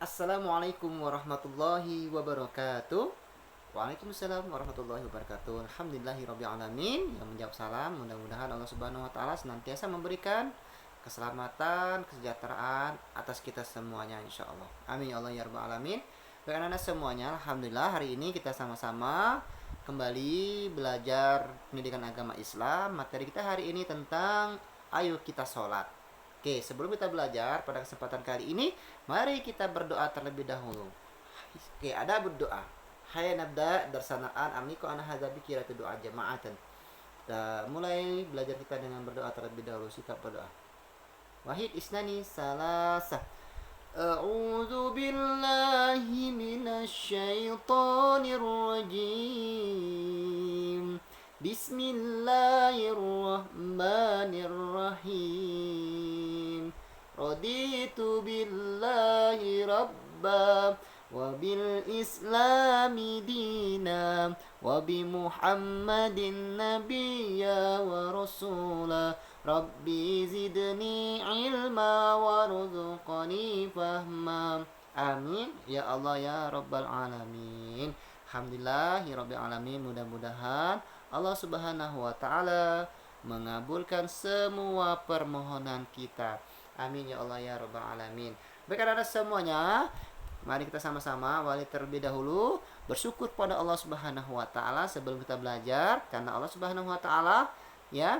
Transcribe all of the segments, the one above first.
Assalamualaikum warahmatullahi wabarakatuh. Waalaikumsalam warahmatullahi wabarakatuh. Alhamdulillahirrabbilalamin. Yang menjawab salam, mudah-mudahan Allah subhanahu wa ta'ala senantiasa memberikan keselamatan, kesejahteraan atas kita semuanya insya Allah. Amin ya Allah ya rabbal alamin. Baik anak-anak semuanya, alhamdulillah hari ini kita sama-sama kembali belajar pendidikan agama Islam. Materi kita hari ini tentang ayo kita sholat. Oke, sebelum kita belajar pada kesempatan kali ini, mari kita berdoa terlebih dahulu. Oke, ada berdoa. Hai nabda darsanaan amliku ana hadza bikiratu doa jama'atan. Kita mulai belajar kita dengan berdoa terlebih dahulu, sikap berdoa. Wahid isnani salasah. A'udzu billahi minasyaitonir rajim. Bismillahirrahmanirrahim. Raditu billahi rabba wa bil islami dina wa bi muhammadin nabiyya wa rasula. Rabbi zidni ilma warzuqni fahma. Amin ya Allah ya rabbal alamin. Alhamdulillahirabbil alamin. Mudah-mudahan Allah subhanahu wa ta'ala mengabulkan semua permohonan kita. Amin ya Allah ya rabbal alamin. Baik anak-anak semuanya, mari kita sama-sama terlebih dahulu bersyukur pada Allah subhanahu wa ta'ala sebelum kita belajar. Karena Allah subhanahu wa ta'ala ya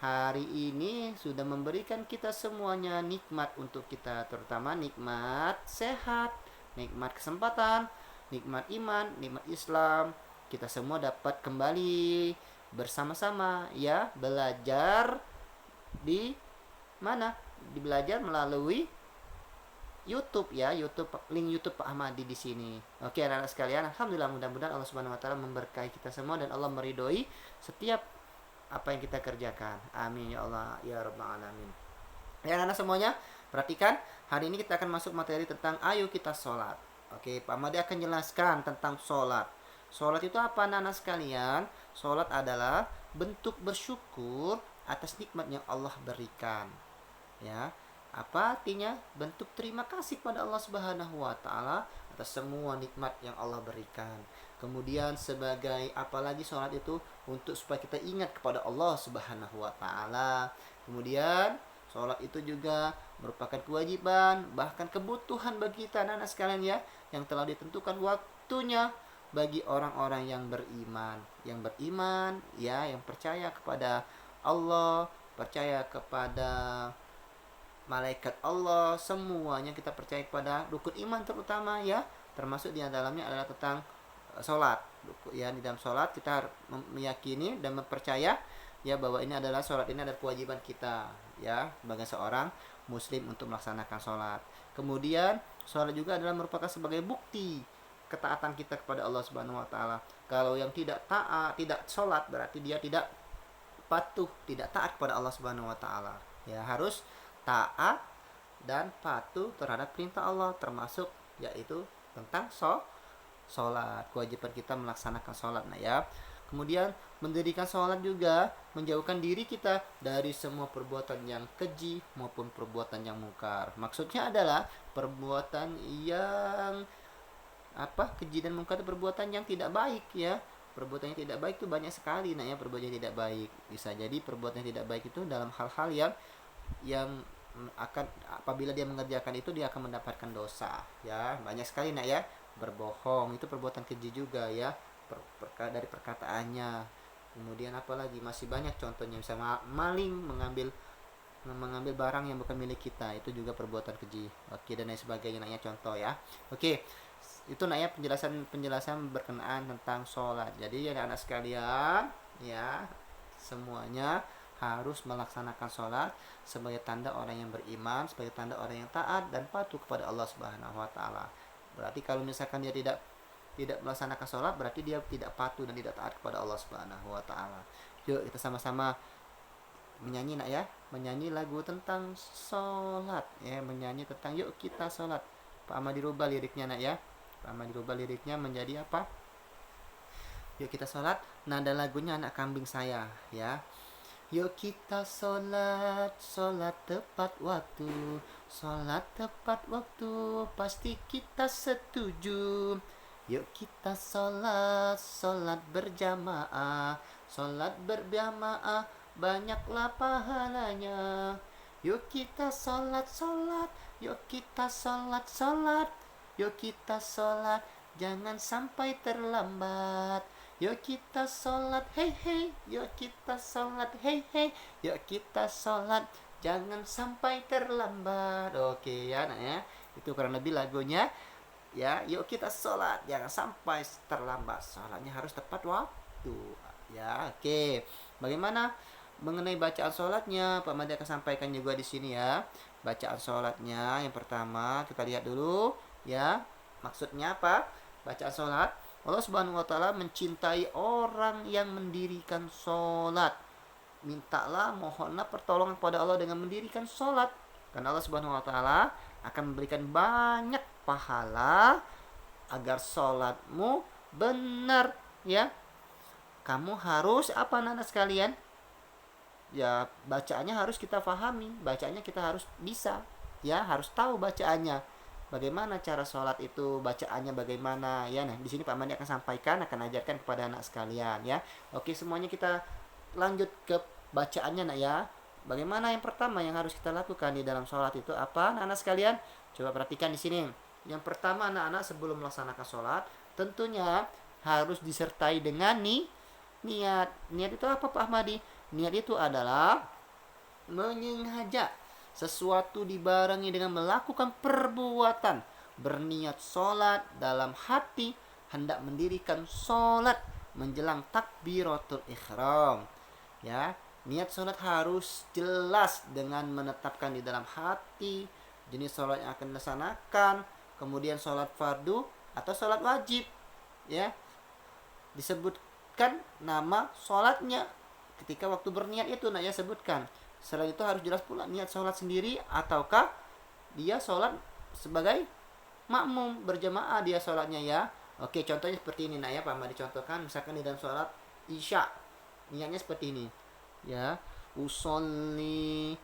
hari ini sudah memberikan kita semuanya nikmat untuk kita, terutama nikmat sehat, nikmat kesempatan, nikmat iman, nikmat Islam. Kita semua dapat kembali bersama-sama ya belajar di mana? Belajar melalui YouTube ya, link YouTube Pak Ahmadi di sini. Oke anak-anak sekalian, alhamdulillah mudah-mudahan Allah Subhanahu wa taala memberkahi kita semua dan Allah meridhoi setiap apa yang kita kerjakan. Amin ya Allah ya rabbal alamin. Ya anak-anak semuanya, perhatikan hari ini kita akan masuk materi tentang ayo kita sholat. Oke, Pak Ahmadi akan jelaskan tentang sholat. Sholat itu apa anak-anak sekalian? Sholat adalah bentuk bersyukur atas nikmat yang Allah berikan. Ya, apa artinya? Bentuk terima kasih pada Allah Subhanahu wa taala atas semua nikmat yang Allah berikan. Kemudian sebagai apalagi sholat itu untuk supaya kita ingat kepada Allah Subhanahu wa taala. Kemudian sholat itu juga merupakan kewajiban bahkan kebutuhan bagi kita anak-anak sekalian ya, yang telah ditentukan waktunya bagi orang-orang yang beriman. Yang beriman ya, yang percaya kepada Allah, percaya kepada malaikat Allah, semuanya kita percaya kepada rukun iman terutama ya, termasuk di dalamnya adalah tentang sholat ya. Di dalam sholat kita meyakini dan mempercaya ya bahwa ini adalah sholat, ini adalah kewajiban kita ya sebagai seorang muslim untuk melaksanakan sholat. Kemudian sholat juga adalah merupakan sebagai bukti ketaatan kita kepada Allah Subhanahu wa taala. Kalau yang tidak taat, tidak sholat, berarti dia tidak patuh, tidak taat kepada Allah Subhanahu wa taala. Ya, harus taat dan patuh terhadap perintah Allah, termasuk yaitu tentang sholat. Kewajiban kita melaksanakan sholat nah ya. Kemudian mendirikan sholat juga menjauhkan diri kita dari semua perbuatan yang keji maupun perbuatan yang mungkar. Maksudnya adalah perbuatan yang keji dan mungkar itu perbuatan yang tidak baik ya. Perbuatan yang tidak baik itu banyak sekali nah ya, perbuatan yang tidak baik. Bisa jadi perbuatan yang tidak baik itu dalam hal-hal yang akan apabila dia mengerjakan itu dia akan mendapatkan dosa ya. Banyak sekali nak ya. Berbohong itu perbuatan keji juga ya, dari perkataannya. Kemudian apalagi masih banyak contohnya, bisa maling, mengambil barang yang bukan milik kita, itu juga perbuatan keji. Oke, dan lain sebagainya nak ya, contoh ya. Oke, itu nak ya penjelasan berkenaan tentang sholat. Jadi ya anak sekalian ya, semuanya harus melaksanakan sholat sebagai tanda orang yang beriman, sebagai tanda orang yang taat dan patuh kepada Allah Subhanahu wa taala. Berarti kalau misalkan dia tidak melaksanakan sholat, berarti dia tidak patuh dan tidak taat kepada Allah Subhanahu wa taala. Yuk kita sama-sama menyanyi nak ya, menyanyi lagu tentang sholat ya, menyanyi tentang yuk kita sholat. Pak Ahmad dirubah liriknya nak ya. Pak Ahmad dirubah liriknya menjadi apa? Yuk kita sholat, nada lagunya anak kambing saya ya. Yuk kita sholat, sholat tepat waktu, Sholat tepat waktu, pasti kita setuju. Yuk kita sholat, sholat berjamaah. Sholat berjamaah, banyaklah pahalanya. Yuk kita sholat, sholat. Yuk kita sholat, sholat. Yuk kita sholat, jangan sampai terlambat. Yuk kita sholat, hei hei. Yuk kita sholat, hei hei. Yuk kita sholat, jangan sampai terlambat. Oke ya nak ya. Itu kurang lebih lagunya. Ya, yuk kita sholat, jangan sampai terlambat. Sholatnya harus tepat waktu. Ya, oke. Bagaimana mengenai bacaan sholatnya? Pak Madi akan sampaikan juga di sini ya. Bacaan sholatnya yang pertama kita lihat dulu ya. Maksudnya apa? Bacaan sholat. Allah Subhanahu wa taala mencintai orang yang mendirikan sholat. Mintalah, mohonlah pertolongan kepada Allah dengan mendirikan sholat. Karena Allah Subhanahu wa taala akan memberikan banyak pahala agar sholatmu benar ya. Kamu harus apa anak sekalian? Ya, bacaannya harus kita pahami, bacaannya kita harus bisa ya, harus tahu bacaannya. Bagaimana cara sholat itu, bacaannya bagaimana ya. Nah, di sini Pak Mandi akan sampaikan, akan ajarkan kepada anak sekalian ya. Oke, semuanya kita lanjut ke bacaannya nak ya. Bagaimana yang pertama yang harus kita lakukan di dalam sholat itu apa anak-anak sekalian? Coba perhatikan di sini. Yang pertama anak-anak sebelum melaksanakan sholat tentunya harus disertai dengan niat. Niat itu apa Pak Ahmadi? Niat itu adalah menyengaja sesuatu dibarengi dengan melakukan perbuatan. Berniat sholat dalam hati, hendak mendirikan sholat menjelang takbiratul ihram. Ya, niat sholat harus jelas dengan menetapkan di dalam hati jenis sholat yang akan dilaksanakan, kemudian sholat fardu atau sholat wajib. Ya, disebutkan nama sholatnya ketika waktu berniat itu nak ya sebutkan. Selain itu harus jelas pula niat sholat sendiri ataukah dia sholat sebagai makmum berjamaah dia sholatnya ya. Oke, contohnya seperti ini nak ya, Pak Ahmad dicontohkan misalkan di dalam sholat isya niatnya seperti ini ya, usolli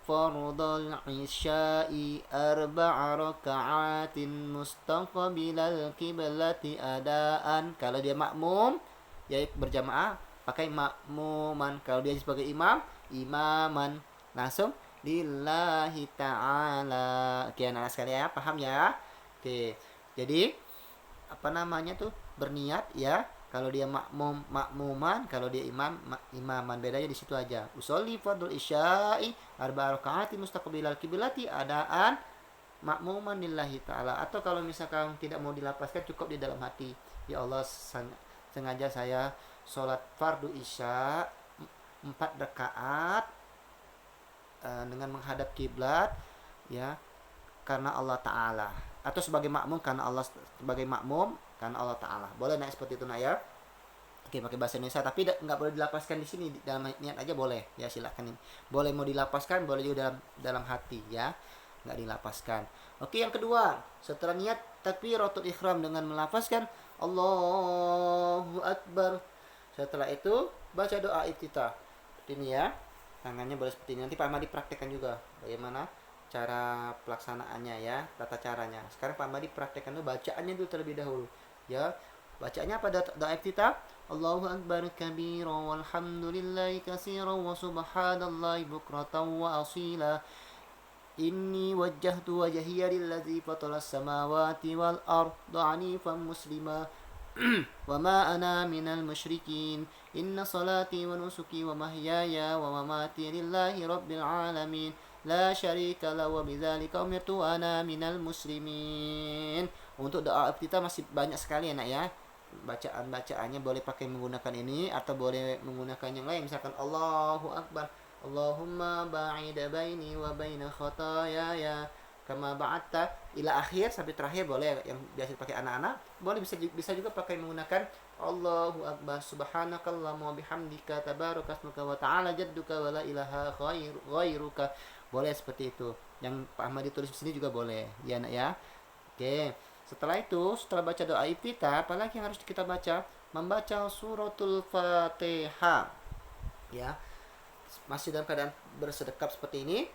fardal isya'i arba'a raka'atin mustaqbilal qiblati adaan. Kalau dia makmum ya berjamaah pakai makmuman, kalau dia sebagai imam imaman, langsung lillahi ta'ala. Oke anak sekalian ya, paham ya? Oke, jadi apa namanya tuh berniat ya. Kalau dia makmuman, kalau dia imaman, bedanya di situ aja. Usolli fardhu isya'i arba'a rakaati mustaqbilal qiblati adaan makmuman lillahi ta'ala. Atau kalau misalkan tidak mau dilapaskan cukup di dalam hati. Ya Allah, sengaja saya sholat fardu isya 4 rakaat dengan menghadap kiblat ya karena Allah Ta'ala, atau sebagai makmum karena Allah, sebagai makmum karena Allah Ta'ala. Boleh naik seperti itu nak ya. Oke, pakai bahasa Indonesia tapi nggak boleh dilapaskan di sini, dalam niat aja boleh ya, silakan. Boleh mau dilapaskan, boleh juga dalam hati ya, nggak dilapaskan. Oke, yang kedua setelah niat takbiratul ihram dengan melafazkan Allahu Akbar. Setelah itu baca doa iftitah. Seperti ini ya. Tangannya boleh seperti ini. Nanti Pak Ahmadi praktekkan juga bagaimana cara pelaksanaannya ya, tata caranya. Sekarang Pak Ahmadi praktekkan dulu bacaannya dulu terlebih dahulu. Ya. Bacaannya apa doa iftitah? Allahu Akbar kabira walhamdulillahi katsiran wa subhanallahi bukratan wa asila. Inni wajjahtu wajhiya lillazi fatara as-samawati wal arda hanifan muslima wa ma ana minal musyrikin. Inna salati wa nusuki wa mahyaya wa mamati lillahi rabbil alamin. La syarika la wa bidzalika umirtu ana minal muslimin. Untuk doa iftitah masih banyak sekali anak ya. Bacaan-bacaannya boleh pakai menggunakan ini atau boleh menggunakan yang lain. Misalkan Allahu Akbar, Allahumma ba'id baini wa baina khataaya kama ba'atta ila akhir sampai terakhir boleh. Yang biasa dipakai anak-anak boleh, bisa juga pakai menggunakan Allahu Akbar subhanakallahumma wa bihamdika tabarakasmuka wa ta'ala jadduka wa la ilaha ghairuka. Boleh seperti itu. Yang Pak Ahmad ditulis di sini juga boleh ya nak ya. Oke, setelah itu setelah baca doa iftitah apalagi yang harus kita baca? Membaca suratul Fatihah ya. Masih dalam keadaan bersedekap seperti ini,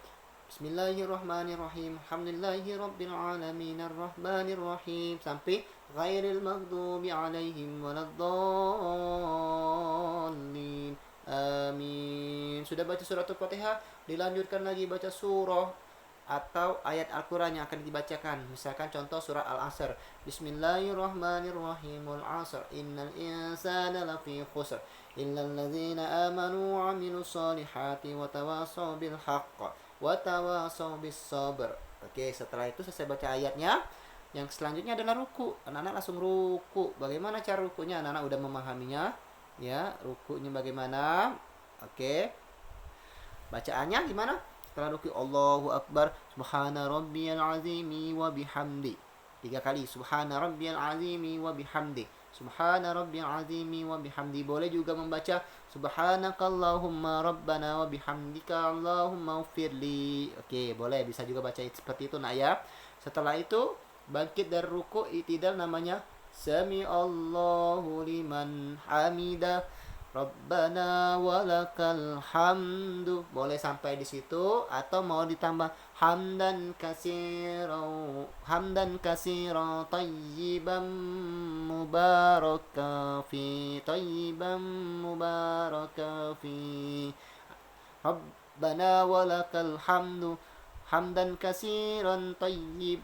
Bismillahirrahmanirrahim. Alhamdulillahi rabbil alamin arrahmanir rahim sampai ghairil maghdubi alaihim waladdallin. Amin. Sudah baca suratul Fatihah, dilanjutkan lagi baca surah atau ayat Al-Quran yang akan dibacakan. Misalkan contoh surah Al-Asr. Bismillahirrahmanirrahim. Wal 'asr innal insana lafi khusr illal ladzina amanu wa 'amilus solihati wa tawasaw bil haqq wa tawasaw bis sabr. Oke, setelah itu selesai baca ayatnya. Yang selanjutnya adalah ruku. Anak-anak langsung ruku. Bagaimana cara rukunya? Anak-anak udah memahaminya. Ya, rukunya bagaimana? Oke. Bacaannya gimana? Setelah ruku Allahu Akbar, subhana rabbiyal azimi wa bihamdi. 3 kali subhana rabbiyal azimi wa bihamdi. Subhana rabbiyal azimi wa bihamdi. Boleh juga membaca subhanakallahumma rabbana wa bihamdika allahumma ufirli. Oke, boleh bisa juga baca seperti itu nak ya. Setelah itu bangkit dari ruku i'tidal namanya sami Allahu liman hamidah. Rabbana walakal hamdu. Boleh sampai di situ atau mau ditambah hamdan katsiran tayyiban mubaraka fi Rabbana walakal hamdu hamdan kasiran tayyiban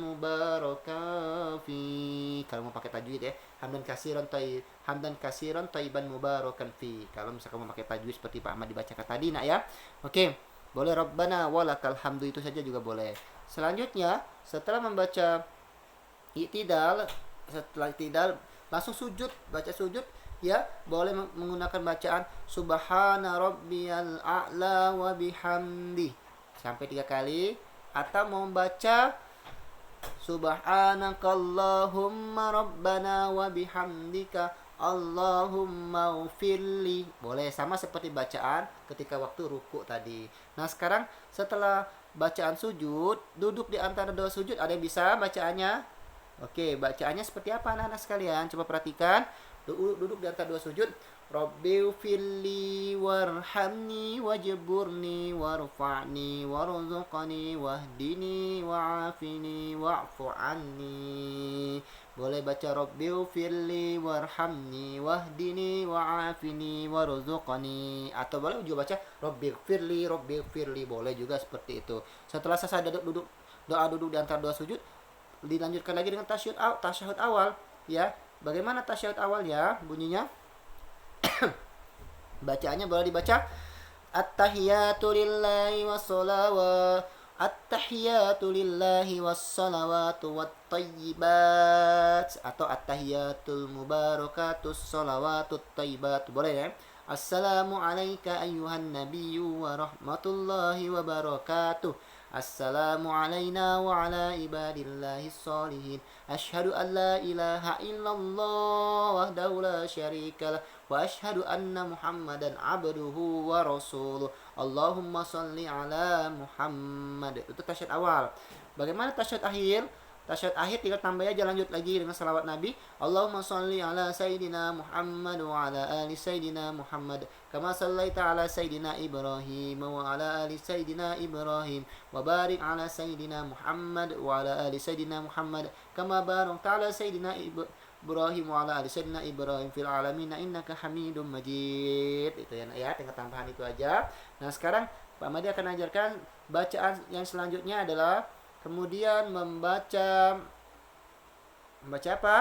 mubaraka fi. Kalau mau pakai tajwid ya, hamdan kasiran tayyiban mubarakan fi. Kalau misalkan mau pakai tajwid seperti Pak Ahmad dibacakan tadi nak ya. Oke, boleh Rabbana walakal hamdu itu saja juga boleh. Selanjutnya setelah membaca i'tidal, langsung sujud, baca sujud ya. Boleh menggunakan bacaan subhana rabbiyal a'la wa bihamdi sampai 3 kali, atau mau baca subhanakallahumma rabbana wa bihamdika allahumma ufirli. Boleh sama seperti bacaan ketika waktu ruku tadi. Nah, sekarang setelah bacaan sujud, duduk di antara 2 sujud, ada yang bisa bacaannya? Oke, bacaannya seperti apa anak-anak sekalian? Coba perhatikan. Duduk di antara 2 sujud. Rabbighfirli warhamni wajburni warfa'ni warzuqni wahdini wa'afini wa'fu anni. Boleh baca Rabbighfirli warhamni wahdini wa'afini warzuqni, atau boleh juga baca Rabbighfirli. Boleh juga seperti itu. Setelah selesai duduk di antara 2 sujud, dilanjutkan lagi dengan tasyahud awal ya. Bagaimana tasyahud awal ya bunyinya? Bacaannya boleh dibaca At-tahiyatu lillahi wassalawatu wattayyibat, atau at-tahiyatul mubarakatus salawatut tayyibat. Boleh ya. Assalamu alayka ayyuhan nabiyyu wa rahmatullahi wa barakatuh. Assalamu alayna wa ala ibadillahis salihin. Ashhadu an la ilaha illallah wahdahu la syarikalah wa ashhadu anna Muhammadan abduhu wa rasuluh. Allahumma salli ala Muhammad. Itu tasyahud awal. Bagaimana tasyahud akhir? Tasyahud akhir tinggal tambah aja, lanjut lagi dengan salawat Nabi. Allahumma salli ala Sayyidina Muhammad wa ala ali Sayyidina Muhammad kama sallaita ala Sayyidina Ibrahim wa ala ali Sayyidina Ibrahim wa barik ala Sayyidina Muhammad wa ala ali Sayyidina Muhammad kama barakta ala Sayyidina Ibrahim wa ala ali Sayyidina Ibrahim fil alamin innaka Hamidum Majid. Itu ya, tinggal tambahan itu aja. Nah, sekarang Pak Madi akan ajarkan bacaan yang selanjutnya adalah kemudian membaca apa?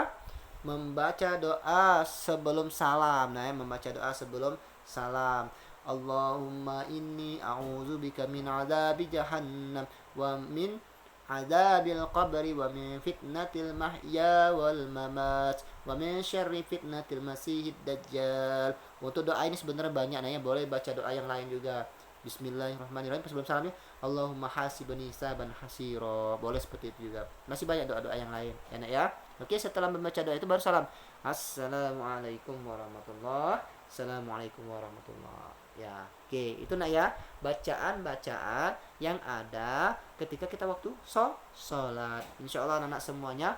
Membaca doa sebelum salam. Nah, membaca doa sebelum salam. Allahumma inni a'udzubika min adzabi jahannam wa min adzabil qabri wa min fitnatil mahya wal mamat wa min syarri fitnatil masiihid dajjal. Untuk doa ini sebenarnya banyak, nah ya, boleh baca doa yang lain juga. Bismillahirrahmanirrahim sebelum salamnya Allahumma hasibni hisaban hasira. Boleh seperti itu juga. Masih banyak doa-doa yang lain enak ya. Oke, setelah membaca doa itu baru salam. Assalamualaikum warahmatullahi. Assalamualaikum warahmatullahi. Ya, oke, itu nak ya, bacaan-bacaan yang ada ketika kita waktu sholat. Insyaallah anak-anak semuanya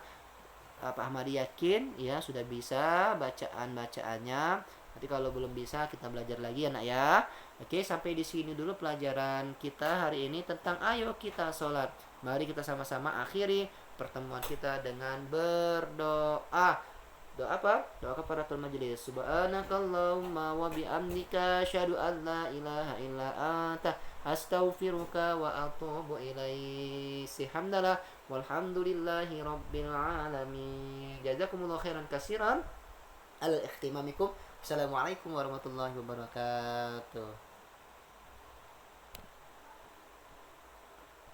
Pak Ahmadi yakin ya sudah bisa bacaan-bacaannya Nanti kalau belum bisa kita belajar lagi ya nak ya. Oke, sampai di sini dulu pelajaran kita hari ini tentang ayo kita sholat. Mari kita sama-sama akhiri pertemuan kita dengan berdoa. Doa apa? Doa kafaratul majelis. Subhanakallahumma wa bihamdika asyhadu an la ilaha illa anta astaghfiruka wa atubu ilaik. Hamdalah walhamdulillahi rabbil alamin. Jazakumullahu khairan katsiran al ihtimamikum. Assalamualaikum warahmatullahi wabarakatuh.